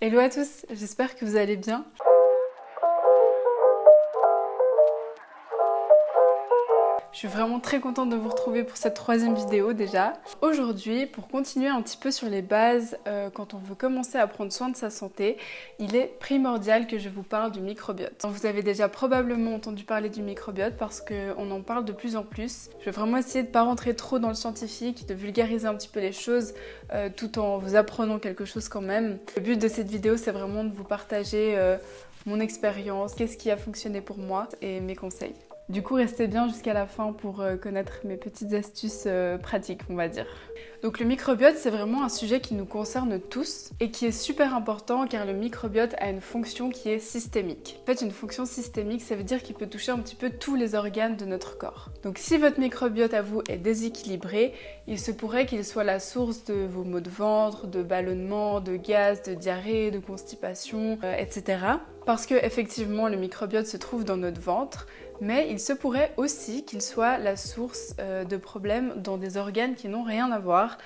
Hello à tous, j'espère que vous allez bien. Je suis vraiment très contente de vous retrouver pour cette troisième vidéo déjà. Aujourd'hui, pour continuer un petit peu sur les bases, quand on veut commencer à prendre soin de sa santé, il est primordial que je vous parle du microbiote. Vous avez déjà probablement entendu parler du microbiote parce qu'on en parle de plus en plus. Je vais vraiment essayer de ne pas rentrer trop dans le scientifique, de vulgariser un petit peu les choses tout en vous apprenant quelque chose quand même. Le but de cette vidéo, c'est vraiment de vous partager mon expérience, qu'est-ce qui a fonctionné pour moi et mes conseils. Du coup, restez bien jusqu'à la fin pour connaître mes petites astuces pratiques, on va dire. Donc le microbiote, c'est vraiment un sujet qui nous concerne tous et qui est super important car le microbiote a une fonction qui est systémique. En fait, une fonction systémique, ça veut dire qu'il peut toucher un petit peu tous les organes de notre corps. Donc si votre microbiote à vous est déséquilibré, il se pourrait qu'il soit la source de vos maux de ventre, de ballonnements, de gaz, de diarrhée, de constipation, etc. Parce que effectivement, le microbiote se trouve dans notre ventre, mais il se pourrait aussi qu'il soit la source de problèmes dans des organes qui n'ont rien à voir,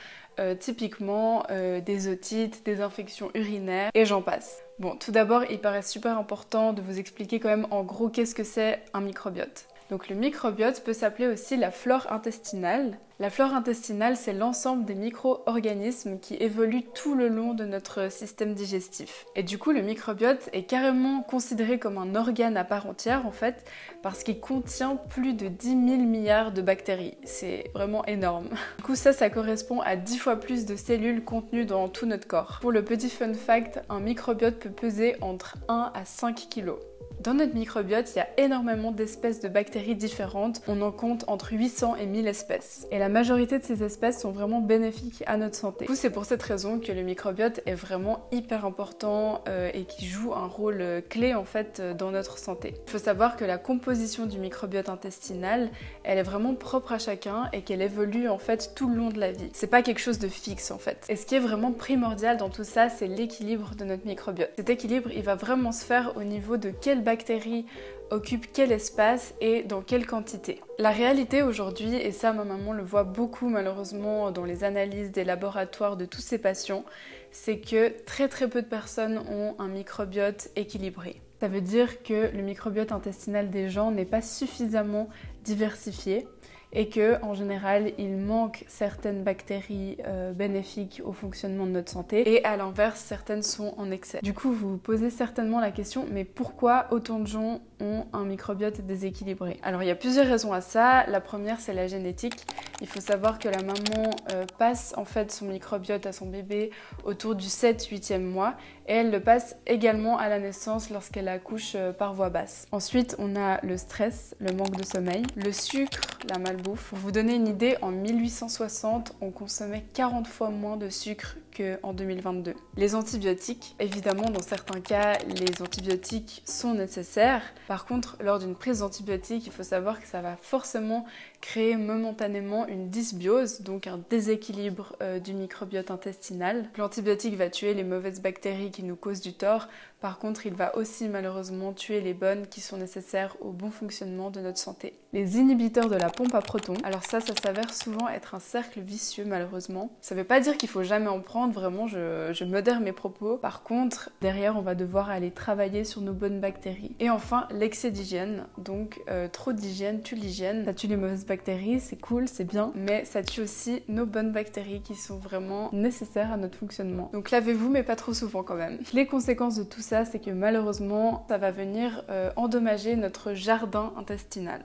typiquement des otites, des infections urinaires et j'en passe. Bon, tout d'abord, il paraît super important de vous expliquer quand même en gros qu'est-ce que c'est un microbiote. Donc le microbiote peut s'appeler aussi la flore intestinale. La flore intestinale, c'est l'ensemble des micro-organismes qui évoluent tout le long de notre système digestif. Et du coup, le microbiote est carrément considéré comme un organe à part entière en fait, parce qu'il contient plus de 10 000 milliards de bactéries. C'est vraiment énorme. Du coup, ça correspond à 10 fois plus de cellules contenues dans tout notre corps. Pour le petit fun fact, un microbiote peut peser entre 1 à 5 kilos. Dans notre microbiote, il y a énormément d'espèces de bactéries différentes. On en compte entre 800 et 1000 espèces. Et la majorité de ces espèces sont vraiment bénéfiques à notre santé. Du coup, c'est pour cette raison que le microbiote est vraiment hyper important et qui joue un rôle clé en fait dans notre santé. Il faut savoir que la composition du microbiote intestinal, elle est vraiment propre à chacun et qu'elle évolue en fait tout le long de la vie. C'est pas quelque chose de fixe en fait. Et ce qui est vraiment primordial dans tout ça, c'est l'équilibre de notre microbiote. Cet équilibre, il va vraiment se faire au niveau de quelle bactéries occupent quel espace et dans quelle quantité. La réalité aujourd'hui, et ça ma maman le voit beaucoup malheureusement dans les analyses des laboratoires de tous ses patients, c'est que très peu de personnes ont un microbiote équilibré. Ça veut dire que le microbiote intestinal des gens n'est pas suffisamment diversifié et que en général il manque certaines bactéries bénéfiques au fonctionnement de notre santé et à l'inverse certaines sont en excès. Du coup vous vous posez certainement la question, mais pourquoi autant de gens ont un microbiote déséquilibré? Alors il y a plusieurs raisons à ça. La première, c'est la génétique. Il faut savoir que la maman passe en fait son microbiote à son bébé autour du 7-8e mois et elle le passe également à la naissance lorsqu'elle accouche par voie basse. Ensuite on a le stress, le manque de sommeil, le sucre, la malbouffe. Pour vous donner une idée, en 1860, on consommait 40 fois moins de sucre qu'en 2022. Les antibiotiques, évidemment, dans certains cas, les antibiotiques sont nécessaires. Par contre, lors d'une prise d'antibiotiques, il faut savoir que ça va forcément créer momentanément une dysbiose, donc un déséquilibre du microbiote intestinal. L'antibiotique va tuer les mauvaises bactéries qui nous causent du tort. Par contre, il va aussi malheureusement tuer les bonnes qui sont nécessaires au bon fonctionnement de notre santé. Les inhibiteurs de la pompe à protons, alors ça s'avère souvent être un cercle vicieux malheureusement. Ça ne veut pas dire qu'il faut jamais en prendre, vraiment je modère mes propos. Par contre, derrière on va devoir aller travailler sur nos bonnes bactéries. Et enfin, l'excès d'hygiène, donc trop d'hygiène tue l'hygiène. Ça tue les mauvaises bactéries, c'est cool, c'est bien, mais ça tue aussi nos bonnes bactéries qui sont vraiment nécessaires à notre fonctionnement. Donc lavez-vous, mais pas trop souvent quand même. Les conséquences de tout ça, c'est que malheureusement, ça va venir endommager notre jardin intestinal.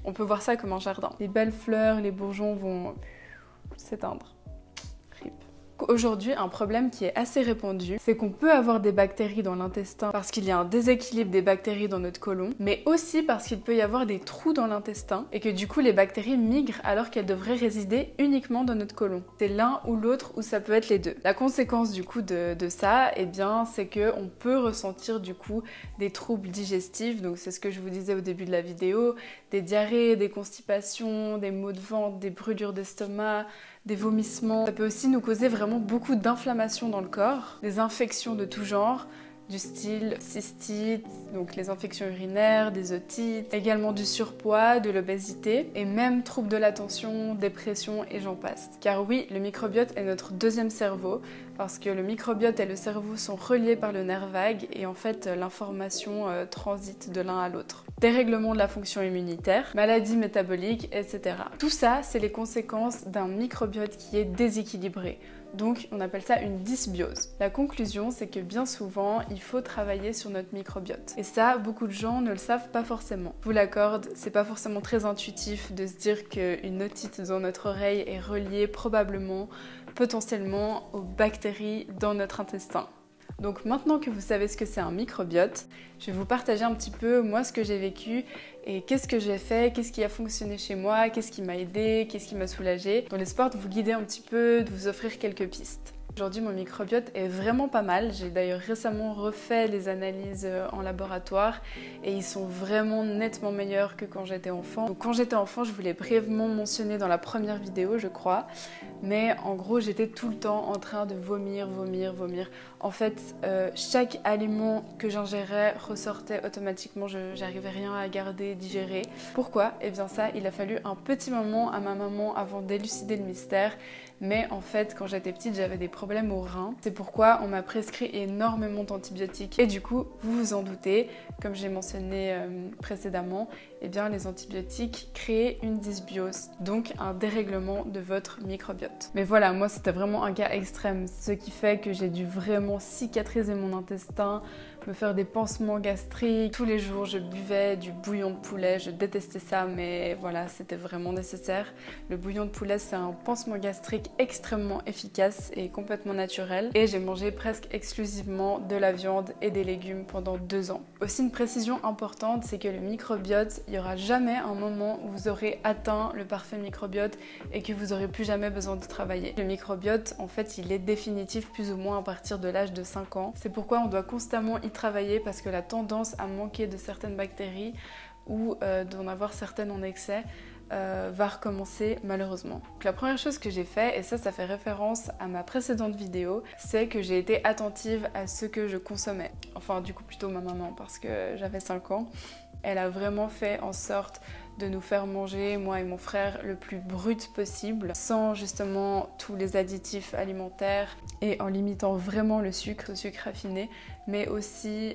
On peut voir ça comme un jardin. Les belles fleurs, les bourgeons vont s'éteindre. Aujourd'hui, un problème qui est assez répandu, c'est qu'on peut avoir des bactéries dans l'intestin parce qu'il y a un déséquilibre des bactéries dans notre côlon, mais aussi parce qu'il peut y avoir des trous dans l'intestin et que du coup les bactéries migrent alors qu'elles devraient résider uniquement dans notre côlon. C'est l'un ou l'autre ou ça peut être les deux. La conséquence du coup de ça, eh bien, c'est qu'on peut ressentir du coup des troubles digestifs, donc c'est ce que je vous disais au début de la vidéo, des diarrhées, des constipations, des maux de ventre, des brûlures d'estomac, des vomissements. Ça peut aussi nous causer vraiment beaucoup d'inflammation dans le corps, des infections de tout genre, du style cystite, donc les infections urinaires, des otites, également du surpoids, de l'obésité et même troubles de l'attention, dépression et j'en passe. Car oui, le microbiote est notre deuxième cerveau, parce que le microbiote et le cerveau sont reliés par le nerf vague et en fait l'information transite de l'un à l'autre. Dérèglement de la fonction immunitaire, maladies métaboliques, etc. Tout ça, c'est les conséquences d'un microbiote qui est déséquilibré. Donc on appelle ça une dysbiose. La conclusion, c'est que bien souvent, il faut travailler sur notre microbiote. Et ça, beaucoup de gens ne le savent pas forcément. Je vous l'accorde, c'est pas forcément très intuitif de se dire qu'une otite dans notre oreille est reliée probablement, potentiellement, aux bactéries dans notre intestin. Donc maintenant que vous savez ce que c'est un microbiote, je vais vous partager un petit peu moi ce que j'ai vécu et qu'est-ce que j'ai fait, qu'est-ce qui a fonctionné chez moi, qu'est-ce qui m'a aidé, qu'est-ce qui m'a soulagé, dans l'espoir de vous guider un petit peu, de vous offrir quelques pistes. Aujourd'hui, mon microbiote est vraiment pas mal. J'ai d'ailleurs récemment refait les analyses en laboratoire et ils sont vraiment nettement meilleurs que quand j'étais enfant. Donc quand j'étais enfant, je vous l'ai brièvement mentionné dans la première vidéo, je crois. Mais en gros, j'étais tout le temps en train de vomir. En fait, chaque aliment que j'ingérais ressortait automatiquement. J'arrivais rien à garder, digérer. Pourquoi? Eh bien ça, il a fallu un petit moment à ma maman avant d'élucider le mystère. Mais en fait, quand j'étais petite, j'avais des problèmes aux reins. C'est pourquoi on m'a prescrit énormément d'antibiotiques. Et du coup, vous vous en doutez, comme j'ai mentionné précédemment, eh bien les antibiotiques créent une dysbiose, donc un dérèglement de votre microbiote. Mais voilà, moi c'était vraiment un cas extrême, ce qui fait que j'ai dû vraiment cicatriser mon intestin, me faire des pansements gastriques. Tous les jours, je buvais du bouillon de poulet. Je détestais ça, mais voilà, c'était vraiment nécessaire. Le bouillon de poulet, c'est un pansement gastrique extrêmement efficace et complètement naturel. Et j'ai mangé presque exclusivement de la viande et des légumes pendant 2 ans. Aussi, une précision importante, c'est que le microbiote, il n'y aura jamais un moment où vous aurez atteint le parfait microbiote et que vous n'aurez plus jamais besoin de travailler. Le microbiote, en fait, il est définitif plus ou moins à partir de l'âge de 5 ans. C'est pourquoi on doit constamment y travailler parce que la tendance à manquer de certaines bactéries ou d'en avoir certaines en excès va recommencer malheureusement. Donc, la première chose que j'ai fait, et ça fait référence à ma précédente vidéo, c'est que j'ai été attentive à ce que je consommais. Enfin du coup plutôt ma maman parce que j'avais 5 ans. Elle a vraiment fait en sorte de nous faire manger, moi et mon frère, le plus brut possible, sans justement tous les additifs alimentaires et en limitant vraiment le sucre, au sucre raffiné, mais aussi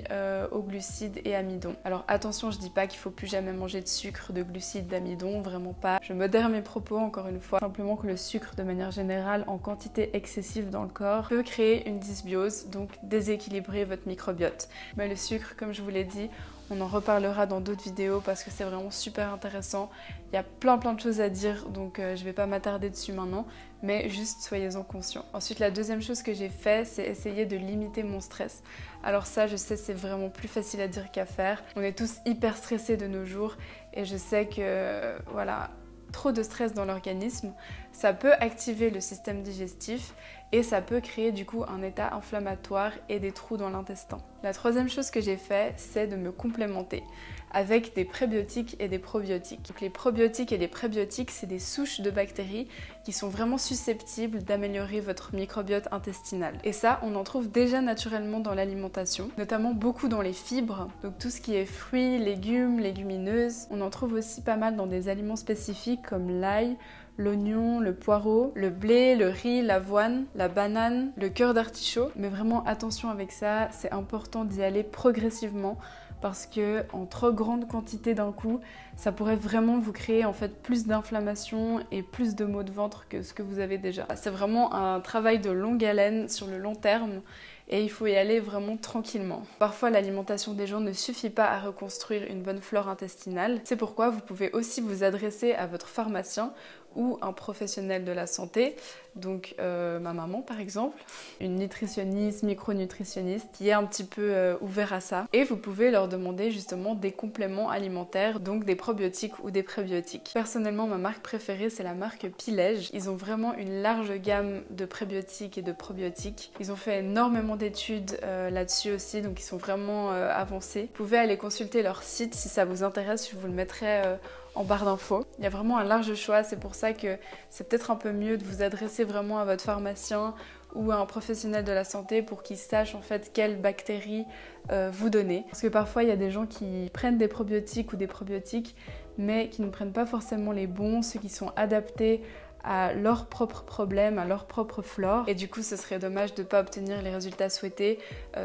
aux glucides et amidon. Alors attention, je dis pas qu'il faut plus jamais manger de sucre, de glucides, d'amidon, vraiment pas. Je modère mes propos encore une fois, simplement que le sucre de manière générale en quantité excessive dans le corps peut créer une dysbiose, donc déséquilibrer votre microbiote. Mais le sucre, comme je vous l'ai dit, on en reparlera dans d'autres vidéos parce que c'est vraiment super intéressant. Il y a plein de choses à dire, donc je vais pas m'attarder dessus maintenant, mais juste soyez-en conscients. Ensuite, la deuxième chose que j'ai fait, c'est essayer de limiter mon stress. Alors ça, je sais, c'est vraiment plus facile à dire qu'à faire. On est tous hyper stressés de nos jours et je sais que, voilà, trop de stress dans l'organisme, ça peut activer le système digestif et ça peut créer du coup un état inflammatoire et des trous dans l'intestin. La troisième chose que j'ai fait, c'est de me complémenter avec des prébiotiques et des probiotiques. Donc les probiotiques et les prébiotiques, c'est des souches de bactéries qui sont vraiment susceptibles d'améliorer votre microbiote intestinal. Et ça, on en trouve déjà naturellement dans l'alimentation, notamment beaucoup dans les fibres, donc tout ce qui est fruits, légumes, légumineuses. On en trouve aussi pas mal dans des aliments spécifiques comme l'ail, l'oignon, le poireau, le blé, le riz, l'avoine, la banane, le cœur d'artichaut. Mais vraiment attention avec ça, c'est important d'y aller progressivement parce que en trop grande quantité d'un coup, ça pourrait vraiment vous créer en fait plus d'inflammation et plus de maux de ventre que ce que vous avez déjà. C'est vraiment un travail de longue haleine sur le long terme et il faut y aller vraiment tranquillement. Parfois, l'alimentation des gens ne suffit pas à reconstruire une bonne flore intestinale. C'est pourquoi vous pouvez aussi vous adresser à votre pharmacien ou un professionnel de la santé, donc ma maman par exemple, une nutritionniste, micronutritionniste qui est un petit peu ouvert à ça. Et vous pouvez leur demander justement des compléments alimentaires, donc des probiotiques ou des prébiotiques. Personnellement, ma marque préférée, c'est la marque Pilège. Ils ont vraiment une large gamme de prébiotiques et de probiotiques. Ils ont fait énormément d'études là-dessus aussi, donc ils sont vraiment avancés. Vous pouvez aller consulter leur site si ça vous intéresse, je vous le mettrai en barre d'infos. Il y a vraiment un large choix, c'est pour ça que c'est peut-être un peu mieux de vous adresser vraiment à votre pharmacien ou à un professionnel de la santé pour qu'il sache en fait quelles bactéries vous donner. Parce que parfois il y a des gens qui prennent des probiotiques ou des probiotiques mais qui ne prennent pas forcément les bons, ceux qui sont adaptés à leurs propres problèmes, à leur propre flore. Et du coup, ce serait dommage de ne pas obtenir les résultats souhaités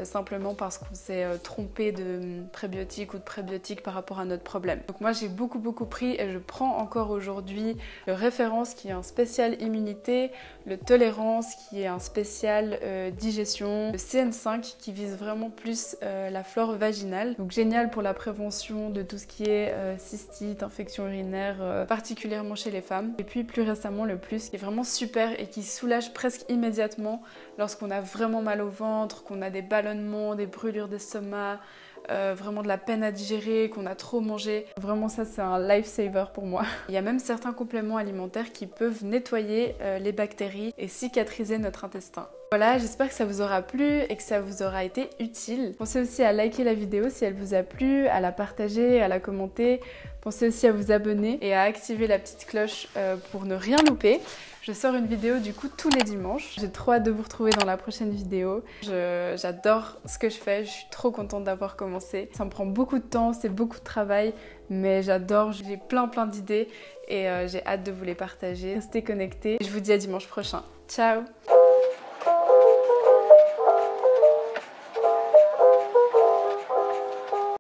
simplement parce qu'on s'est trompé de prébiotiques ou de prébiotiques par rapport à notre problème. Donc moi, j'ai beaucoup pris et je prends encore aujourd'hui le Référence qui est un spécial immunité, le Tolérance qui est un spécial digestion, le CN5 qui vise vraiment plus la flore vaginale. Donc génial pour la prévention de tout ce qui est cystite, infection urinaire, particulièrement chez les femmes. Et puis plus récemment le Plus qui est vraiment super et qui soulage presque immédiatement lorsqu'on a vraiment mal au ventre, qu'on a des ballonnements, des brûlures d'estomac, vraiment de la peine à digérer, qu'on a trop mangé. Vraiment ça c'est un lifesaver pour moi. Il y a même certains compléments alimentaires qui peuvent nettoyer les bactéries et cicatriser notre intestin. Voilà, j'espère que ça vous aura plu et que ça vous aura été utile. Pensez aussi à liker la vidéo si elle vous a plu, à la partager, à la commenter. Pensez aussi à vous abonner et à activer la petite cloche pour ne rien louper. Je sors une vidéo du coup tous les dimanches. J'ai trop hâte de vous retrouver dans la prochaine vidéo. J'adore ce que je fais, je suis trop contente d'avoir commencé. Ça me prend beaucoup de temps, c'est beaucoup de travail, mais j'adore, j'ai plein d'idées et j'ai hâte de vous les partager. Restez connectés. Je vous dis à dimanche prochain. Ciao!